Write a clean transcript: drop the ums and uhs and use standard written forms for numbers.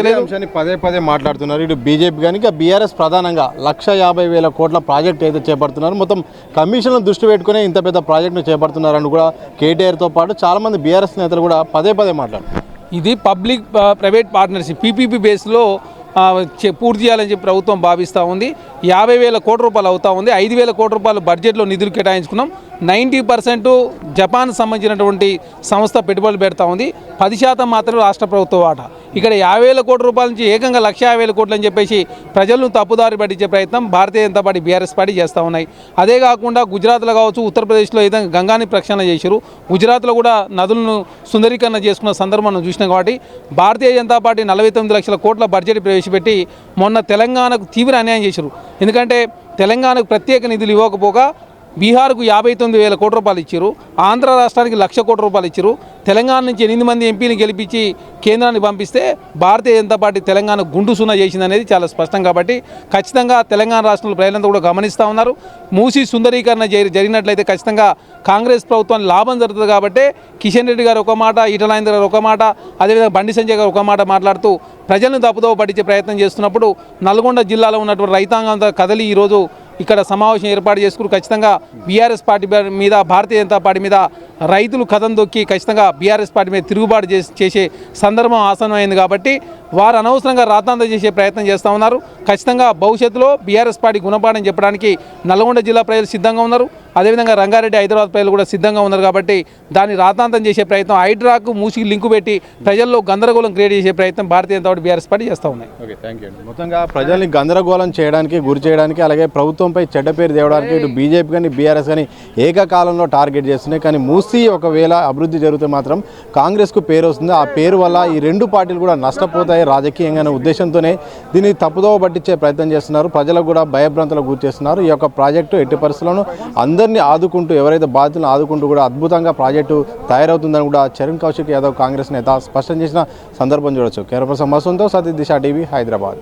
అంశాన్ని పదే పదే మాట్లాడుతున్నారు. ఇటు బీజేపీ కానీ ఇంకా బీఆర్ఎస్ ప్రధానంగా 1,50,000 కోట్ల ప్రాజెక్ట్ అయితే చేపడుతున్నారు. మొత్తం కమిషన్లను దృష్టి పెట్టుకునే ఇంత పెద్ద ప్రాజెక్టును చేపడుతున్నారని కూడా కేటీఆర్తో పాటు చాలామంది బీఆర్ఎస్ నేతలు కూడా పదే పదే మాట్లాడుతున్నారు. ఇది పబ్లిక్ ప్రైవేట్ పార్ట్నర్షిప్ పీపీపీ బేస్లో పూర్తి చేయాలని చెప్పి ప్రభుత్వం భావిస్తూ ఉంది. 50,000 కోట్ల రూపాయలు అవుతా ఉంది. 5,000 కోట్ల రూపాయలు బడ్జెట్లో నిధులు కేటాయించుకున్నాం. 90% జపాన్ సంబంధించినటువంటి సంస్థ పెట్టుబడులు పెడతా ఉంది. 10% మాత్రమే రాష్ట్ర ప్రభుత్వ వాటా. ఇక్కడ 50,000 కోట్ల రూపాయల నుంచి ఏకంగా 1,50,000 కోట్లు అని చెప్పేసి ప్రజలను తప్పుదారి పట్టించే ప్రయత్నం Bharatiya Janata party BRS party చేస్తూ ఉన్నాయి. అదే కాకుండా గుజరాత్లో కావచ్చు, ఉత్తరప్రదేశ్లో ఏదైనా గంగాని ప్రక్షాళన చేశారు. గుజరాత్లో కూడా నదులను సుందరీకరణ చేసుకున్న సందర్భం మనం చూసినాం. కాబట్టి భారతీయ జనతా పార్టీ 49 లక్షల కోట్ల బడ్జెట్ ప్రవేశపెట్టి మొన్న తెలంగాణకు తీవ్ర అన్యాయం చేశారు. ఎందుకంటే తెలంగాణకు ప్రత్యేక నిధులు ఇవ్వకపోగా బీహార్కు 59,000 కోట్ల రూపాయలు ఇచ్చారు. ఆంధ్ర రాష్ట్రానికి 1,00,000 కోట్ల రూపాయలు ఇచ్చారు. తెలంగాణ నుంచి 8 మంది ఎంపీని గెలిపించి కేంద్రానికి పంపిస్తే భారతీయ జనతా పార్టీ తెలంగాణ గుండు సున్నా చేసింది అనేది చాలా స్పష్టం. కాబట్టి ఖచ్చితంగా తెలంగాణ రాష్ట్రంలో ప్రజలంతా కూడా గమనిస్తూ ఉన్నారు. మూసీ సుందరీకరణ జరిగినట్లయితే ఖచ్చితంగా కాంగ్రెస్ ప్రభుత్వానికి లాభం జరుగుతుంది. కాబట్టి కిషన్ రెడ్డి గారు ఒక మాట, ఈటలాంధ్ర గారు ఒక మాట, అదేవిధంగా బండి సంజయ్ గారు ఒక మాట మాట్లాడుతూ ప్రజలను తప్పుదోవ పట్టించే ప్రయత్నం చేస్తున్నప్పుడు నల్గొండ జిల్లాలో ఉన్నటువంటి రైతాంగంతో కదలి ఈరోజు ఇక్కడ సమావేశం ఏర్పాటు చేసుకుని ఖచ్చితంగా బీఆర్ఎస్ పార్టీ మీద, భారతీయ జనతా పార్టీ మీద రైతులు కథం దొక్కి ఖచ్చితంగా బీఆర్ఎస్ పార్టీ మీద తిరుగుబాటు చేసే సందర్భం ఆసన్నమైంది. కాబట్టి వారు అనవసరంగా రాతాంతం చేసే ప్రయత్నం చేస్తూ ఉన్నారు. ఖచ్చితంగా భవిష్యత్తులో బీఆర్ఎస్ పార్టీ గుణపాఠం చెప్పడానికి నల్గొండ జిల్లా ప్రజలు సిద్ధంగా ఉన్నారు. అదేవిధంగా రంగారెడ్డి, హైదరాబాద్ ప్రజలు కూడా సిద్ధంగా ఉన్నారు. కాబట్టి దాన్ని రాతాంతం చేసే ప్రయత్నం, హైడ్రాకు మూసికి లింకు పెట్టి ప్రజల్లో గందరగోళం క్రియేట్ చేసే ప్రయత్నం Bharatiya Janata party BRS party చేస్తూ ఉన్నాయి. Okay, thank you. మొత్తంగా ప్రజల్ని గందరగోళం చేయడానికి, గురి చేయడానికి, అలాగే ప్రభుత్వంపై చెడ్డ పేరు తేవడానికి ఇటు బీజేపీ కానీ బీఆర్ఎస్ కానీ ఏకకాలంలో టార్గెట్ చేస్తున్నాయి. కానీ మూసీ ఒకవేళ అభివృద్ధి జరిగితే మాత్రం కాంగ్రెస్కు పేరు వస్తుంది. ఆ పేరు వల్ల ఈ రెండు పార్టీలు కూడా నష్టపోతాయి రాజకీయంగా ఉద్దేశంతోనే దీన్ని తప్పుదోవ పట్టించే ప్రయత్నం చేస్తున్నారు. ప్రజలకు కూడా భయభ్రాంతులకు గురి చేస్తున్నారు. ఈ యొక్క ప్రాజెక్టు ఎట్టి పరిస్థితులను అందరినీ ఆదుకుంటూ, ఎవరైతే బాధితులను ఆదుకుంటూ కూడా అద్భుతంగా ప్రాజెక్టు తయారవుతుందని కూడా చరణ్ కౌశిక్ యాదవ్ కాంగ్రెస్ నేత స్పష్టం చేసిన సందర్భం చూడొచ్చు. కేరళ మసూంతో సతీష్ దిశ టీవీ, హైదరాబాద్.